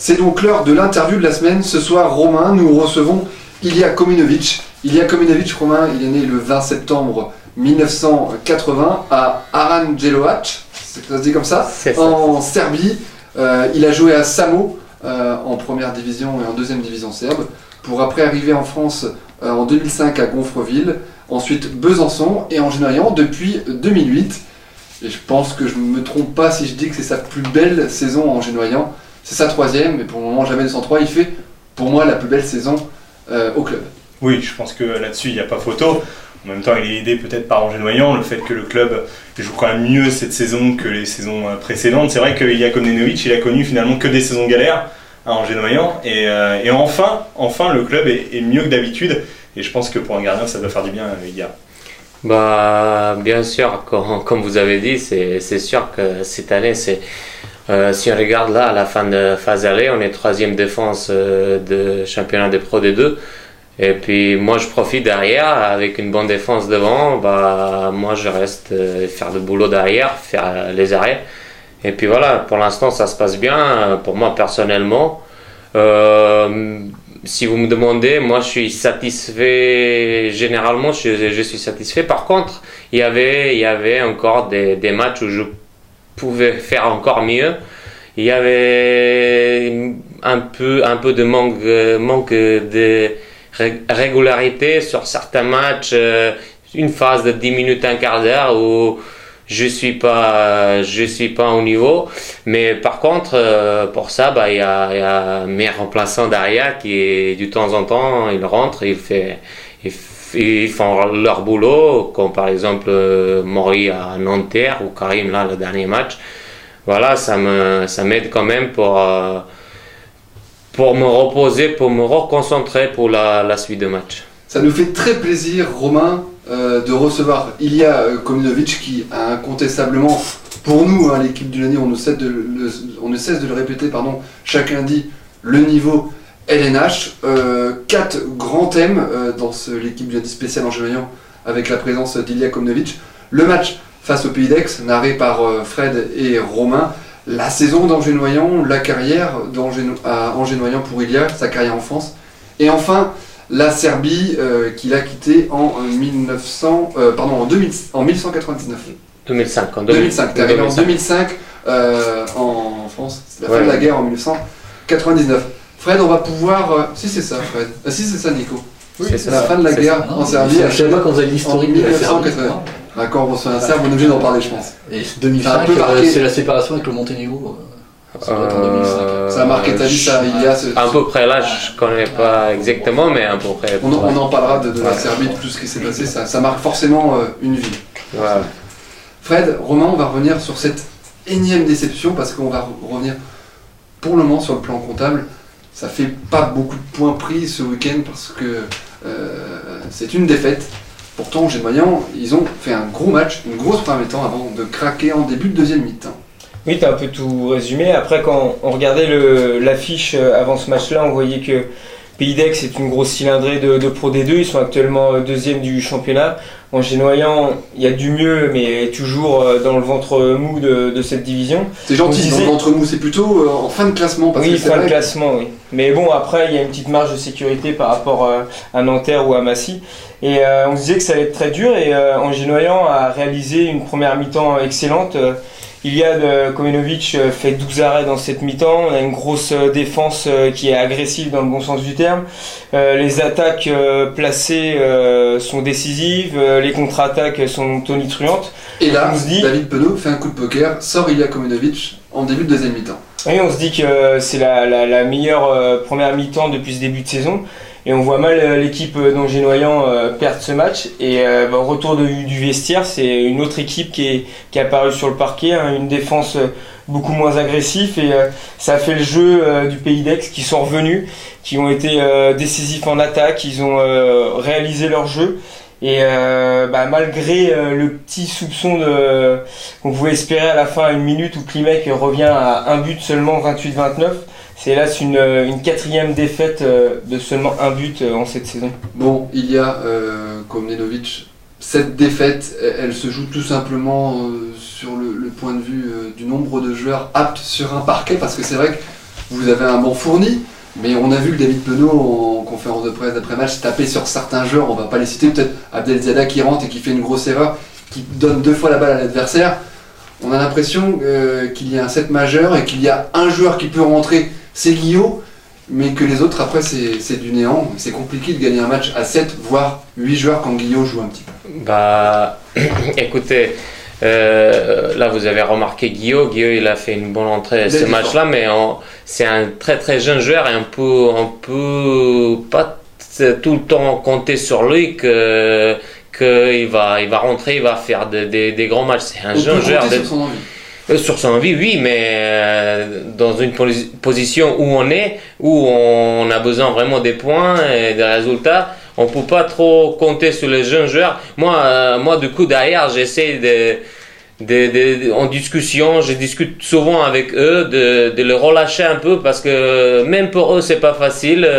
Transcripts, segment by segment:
C'est donc l'heure de l'interview de la semaine. Ce soir, Romain, nous recevons Ilija Kominović. Ilija Kominović, Romain, il est né le 20 septembre 1980 à Aranđelovac, ça se dit comme ça, en Serbie. Il a joué à Samo en première division et en deuxième division serbe, pour après arriver en France en 2005 à Gonfreville, ensuite Besançon et Angers-Noyant depuis 2008. Et je pense que je ne me trompe pas si je dis que c'est sa plus belle saison en Angers-Noyant. C'est sa troisième, mais pour le moment jamais 203. Il fait pour moi la plus belle saison au club. Oui, je pense que là-dessus il n'y a pas photo. En même temps, il est aidé peut-être par Angers-Noyant, le fait que le club joue quand même mieux cette saison que les saisons précédentes. C'est vrai qu'Ilija Kominović, il a connu finalement que des saisons galères à Angers-Noyant. Et enfin, le club est mieux que d'habitude. Et je pense que pour un gardien, ça doit faire du bien, Ilija. Bien sûr, comme vous avez dit, c'est sûr que cette année, si on regarde là, à la fin de phase aller, on est troisième défense de championnat de Pro D2. Et puis moi je profite derrière avec une bonne défense devant, moi je reste faire le boulot derrière, faire les arrêts. Et puis voilà, pour l'instant ça se passe bien pour moi personnellement. Si vous me demandez, moi je suis satisfait, généralement je suis satisfait. Par contre, il y avait encore des matchs où je pouvais faire encore mieux. Il y avait un peu de manque de régularité sur certains matchs, une phase de 10 minutes, un quart d'heure où je suis pas au niveau. Mais par contre, pour ça, il y a mes remplaçants derrière qui, de temps en temps, ils rentrent, ils font leur boulot, comme par exemple Mori à Nanterre ou Karim là, le dernier match. Voilà, ça m'aide quand même pour me reposer, pour me reconcentrer pour la suite de match. Ça nous fait très plaisir, Romain, de recevoir Ilija Kominović qui a incontestablement, pour nous, l'équipe du Lundi, on ne cesse de le répéter, chaque lundi, le niveau LNH. 4 grands thèmes dans l'équipe du Lundi spécial Angers-Noyant avec la présence d'Ilija Kominović. Le match face au Pays d'Aix, narré par Fred et Romain. La saison d'Angers-Noyant, la carrière à Angers-Noyant pour Ilija, sa carrière en France. Et enfin, la Serbie qu'il a quittée en 1199. 2005. T'es arrivé en 2005 en France. C'est la fin de la guerre en 1999. Fred, on va pouvoir... Si c'est ça, Fred. Si c'est ça, Nico. Oui, c'est la fin de la guerre en Serbie. Je ne sais pas quand vous avez l'historique de la Serbie. D'accord, on reçoit un Serbe, on est obligé d'en parler, je pense. Et 2005, c'est la séparation avec le Monténégro. Ça doit être en 2005. Ça a marqué ta vie, ça, Ilija. À peu près là, je connais pas exactement, mais à peu près. On en parlera de la Serbie, de tout ce qui s'est passé. Ça marque forcément une vie. Voilà. Fred, Romain, on va revenir sur cette énième déception parce qu'on va revenir pour le moment sur le plan comptable. Ça fait pas beaucoup de points pris ce week-end parce que c'est une défaite. Pourtant, Angers-Noyant, ils ont fait un gros match, une grosse première mi-temps avant de craquer en début de deuxième mi-temps. Oui, tu as un peu tout résumé. Après, quand on regardait l'affiche avant ce match-là, on voyait que Pays d'Aix est une grosse cylindrée de Pro D2. Ils sont actuellement deuxième du championnat. Angers-Noyant, il y a du mieux, mais toujours dans le ventre mou de cette division. C'est gentil, dans le ventre mou, c'est plutôt en fin de classement. Parce oui, que fin de classement, oui. Mais bon, après, il y a une petite marge de sécurité par rapport à Nanterre ou à Massy. Et on se disait que ça allait être très dur et Angers-Noyant a réalisé une première mi-temps excellente. Ilija Kominović fait 12 arrêts dans cette mi-temps. On a une grosse défense qui est agressive dans le bon sens du terme. Les attaques placées sont décisives. Les contre-attaques sont tonitruantes. Et là, David Penaud fait un coup de poker, sort Ilija Kominović en début de deuxième mi-temps. Oui, on se dit que c'est la meilleure première mi-temps depuis ce début de saison. Et on voit mal l'équipe d'Angers-Noyant perdre ce match. Et au retour du vestiaire, c'est une autre équipe qui est apparue sur le parquet, une défense beaucoup moins agressive. Et ça a fait le jeu du Pays d'Aix qui sont revenus, qui ont été décisifs en attaque, ils ont réalisé leur jeu. Et malgré le petit soupçon qu'on pouvait espérer à la fin à une minute où Klimek revient à un but seulement, 28-29, c'est là une quatrième défaite de seulement un but en cette saison. Bon, Ilija Kominović, cette défaite, elle se joue tout simplement sur le point de vue du nombre de joueurs aptes sur un parquet, parce que c'est vrai que vous avez un banc fourni, mais on a vu que David Penaud en conférence de presse d'après-match tapait sur certains joueurs, on va pas les citer, peut-être Abdel Ziada qui rentre et qui fait une grosse erreur, qui donne 2 fois la balle à l'adversaire. On a l'impression qu'il y a un set majeur et qu'il y a un joueur qui peut rentrer, c'est Guillot, mais que les autres après c'est du néant. C'est compliqué de gagner un match à 7 voire 8 joueurs quand Guillot joue un petit peu. Bah écoutez, là vous avez remarqué Guillot il a fait une bonne entrée ce match-là, mais c'est un très très jeune joueur et on peut pas tout le temps compter sur lui qu'il va rentrer, il va faire des grands matchs. C'est un jeune joueur. Sur son envie. Sur son envie, oui, mais dans une position où on a besoin vraiment des points et des résultats, on peut pas trop compter sur les jeunes joueurs. Moi du coup, derrière, j'essaie en discussion, je discute souvent avec eux, de les relâcher un peu, parce que même pour eux, c'est pas facile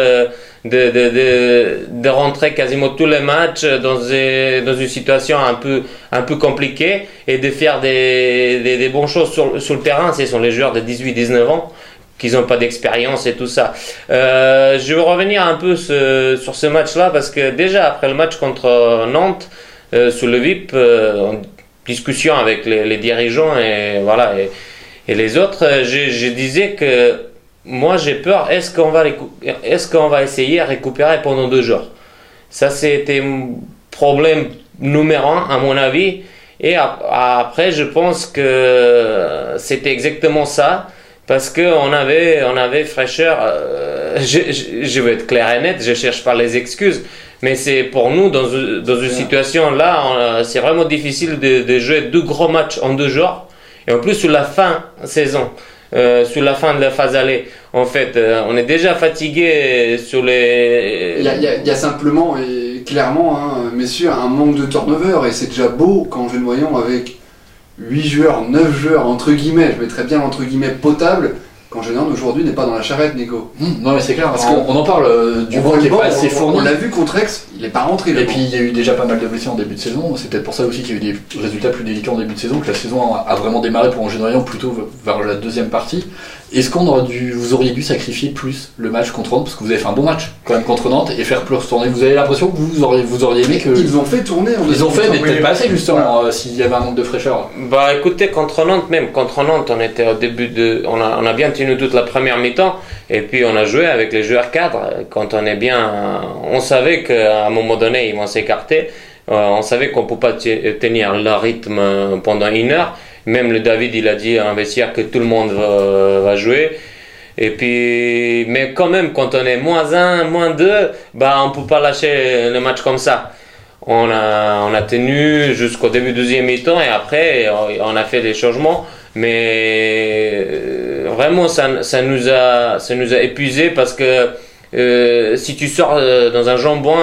de rentrer quasiment tous les matchs dans une situation un peu compliquée et de faire des bonnes choses sur le terrain. Ce sont les joueurs de 18-19 ans qui n'ont pas d'expérience et tout ça. Je veux revenir un peu sur ce match-là, parce que déjà après le match contre Nantes, sous le VIP, en discussion avec les dirigeants et les autres, je disais que moi j'ai peur, est-ce qu'on va essayer à récupérer pendant 2 jours? Ça c'était problème numéro 1 à mon avis, et après je pense que c'était exactement ça, parce qu'on avait fraîcheur. Je veux être clair et net, je cherche pas les excuses, mais c'est pour nous dans une situation là, c'est vraiment difficile de jouer 2 gros matchs en 2 jours, et en plus sur la fin saison. Sur la fin de la phase aller, en fait, on est déjà fatigué sur les. Il y a simplement et clairement, messieurs, un manque de turnover, et c'est déjà beau quand Jeune Noyon avec 8 joueurs, 9 joueurs, entre guillemets, je mettrais bien entre guillemets potable, quand Jeune Noyon aujourd'hui n'est pas dans la charrette, Nico. Non, mais c'est clair, parce qu'on en parle du banc qui est pas assez fourni. On l'a vu contre Aix, il n'est pas rentré. Et puis il y a eu déjà pas mal de blessés en début de saison, c'est peut-être pour ça aussi qu'il y a eu des résultats plus délicats en début de saison, que la saison a vraiment démarré pour Jeune Noyon plutôt vers la deuxième partie. Est-ce vous auriez dû sacrifier plus le match contre Nantes, parce que vous avez fait un bon match quand même contre Nantes, et faire plus tourner? Vous avez l'impression que vous auriez aimé que. Ils ont fait tourner. Ils ont fait, mais peut-être pas assez justement, s'il y avait un manque de fraîcheur. Bah écoutez, contre Nantes, on était au début on a bien tenu toute la première mi-temps, et puis on a joué avec les joueurs cadres. Quand on est bien, on savait qu'à un moment donné ils vont s'écarter, on savait qu'on ne peut pas tenir le rythme pendant 1 heure. Même le David, il a dit à un vestiaire que tout le monde va jouer. Et puis, mais quand même, quand on est -1, -2, bah on peut pas lâcher le match comme ça. On a tenu jusqu'au début du deuxième mi-temps, et après on a fait des changements. Mais vraiment, ça nous a épuisé, parce que si tu sors dans un jambon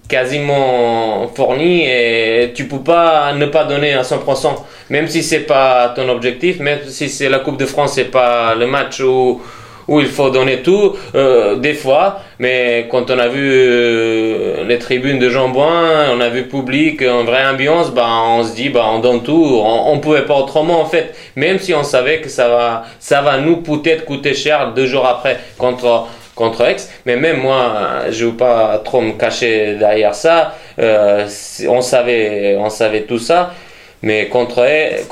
quasiment fourni, et tu peux pas ne pas donner à 100%, même si c'est pas ton objectif, même si c'est la Coupe de France, c'est pas le match où il faut donner tout, des fois. Mais quand on a vu les tribunes de Jean-Bouin, on a vu le public, une vraie ambiance, on se dit on donne tout, on pouvait pas autrement en fait, même si on savait que ça va nous peut-être coûter cher 2 jours après contre Aix. Mais même moi, je ne veux pas trop me cacher derrière ça, on savait tout ça. Mais contre Aix,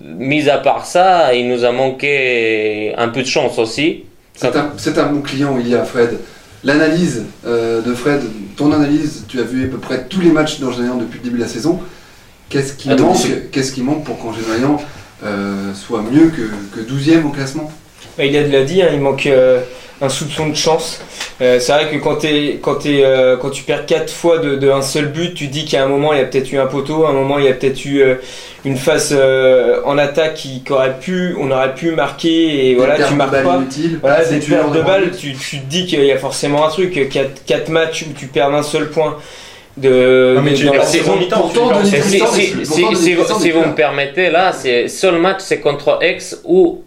mis à part ça, il nous a manqué un peu de chance aussi. C'est un bon client, il y a Fred. L'analyse de Fred, ton analyse, tu as vu à peu près tous les matchs d'Angers depuis le début de la saison. Qu'est-ce qui manque pour qu'Angers soit mieux que 12e au classement? Il l'a dit, il manque un soupçon de chance. C'est vrai que quand tu perds 4 fois de un seul but, tu dis qu'à un moment il y a peut-être eu un poteau, à un moment il y a peut-être eu une phase en attaque on aurait pu marquer, et voilà, tu marques pas. Voilà, des pertes de balles, tu te dis qu'il y a forcément un truc. 4 matchs où tu perds un seul point. Si vous me permettez, là, c'est seul match, c'est contre Aix où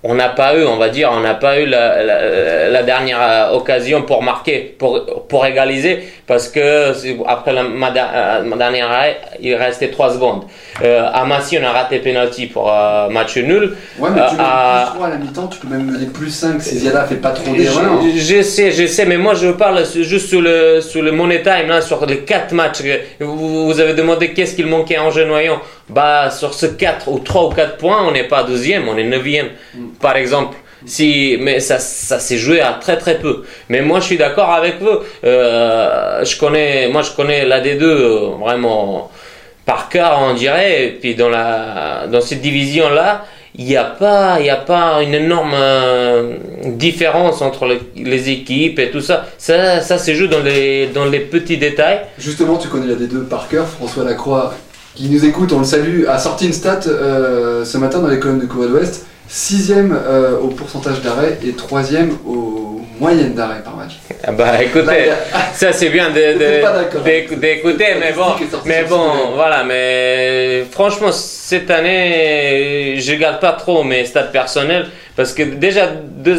on n'a pas eu, on va dire, on n'a pas eu la dernière occasion pour marquer, pour égaliser, parce que après ma dernière arrêt, il restait 3 secondes. À Massy, on a raté penalty pour match nul. Ouais, mais tu mets plus 3 à la mi-temps, tu peux même mener plus 5 si Ziada fait pas trop d'erreurs. Je sais, mais moi je parle juste sur le Money Time, là, sur les 4 matchs. Vous avez demandé qu'est-ce qu'il manquait en Genoyant. Bah, sur ce 4 ou 3 ou 4 points, on n'est pas 12e, on est 9e, par exemple. Mais ça s'est joué à très très peu. Mais moi je suis d'accord avec vous. Je connais la D2 vraiment par cœur, on dirait. Et puis dans cette division-là, il n'y a pas une énorme différence entre les équipes et tout ça. Ça se joue dans les petits détails. Justement, tu connais la D2 par cœur. François Lacroix, qui nous écoute, on le salue, a sorti une stat ce matin dans les colonnes de Corée de l'Ouest. 6e au pourcentage d'arrêt et 3e aux moyennes d'arrêt par match. Ah bah écoutez, ça c'est bien d'écouter, mais bon, voilà, mais franchement cette année je garde pas trop mes stats personnels parce que déjà deux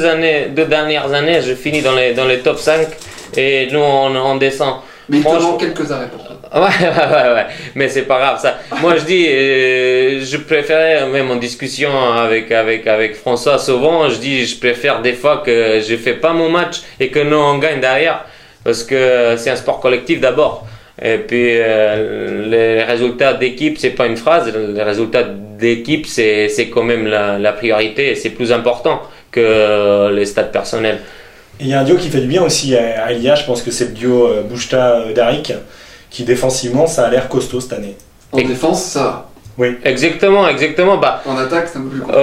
dernières années je finis dans les top 5 et nous on descend. Mais il te manque quelques arrêts pour toi. Ouais, mais c'est pas grave ça. Moi je dis, je préférais, même en discussion avec François souvent, je préfère des fois que je fais pas mon match et que nous on gagne derrière parce que c'est un sport collectif d'abord. Et puis les résultats d'équipe c'est pas une phrase, les résultats d'équipe c'est quand même la priorité et c'est plus important que les stats personnels. Et il y a un duo qui fait du bien aussi à Elia, je pense que c'est le duo Bouchta-Darik, qui défensivement ça a l'air costaud cette année. En défense, ça va. Oui. Exactement. Bah, en attaque, c'est un peu plus compliqué.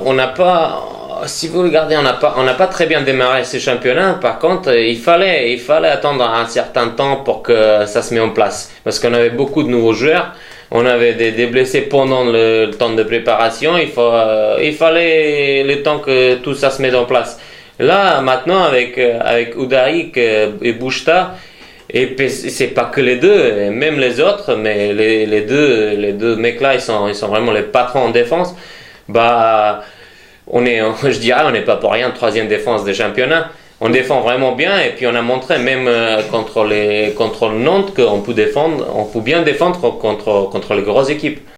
On n'a pas, si vous regardez, on n'a pas très bien démarré ce championnat. Par contre, il fallait attendre un certain temps pour que ça se mette en place. Parce qu'on avait beaucoup de nouveaux joueurs. On avait des blessés pendant le temps de préparation. Il fallait le temps que tout ça se mette en place. Là, maintenant, avec Udarik et Bouchta, et c'est pas que les deux, même les autres, mais les deux mecs là, ils sont vraiment les patrons en défense. Bah, je dirais, on n'est pas pour rien 3e défense des championnats. On défend vraiment bien et puis on a montré même contre Nantes qu'on peut bien défendre contre les grosses équipes.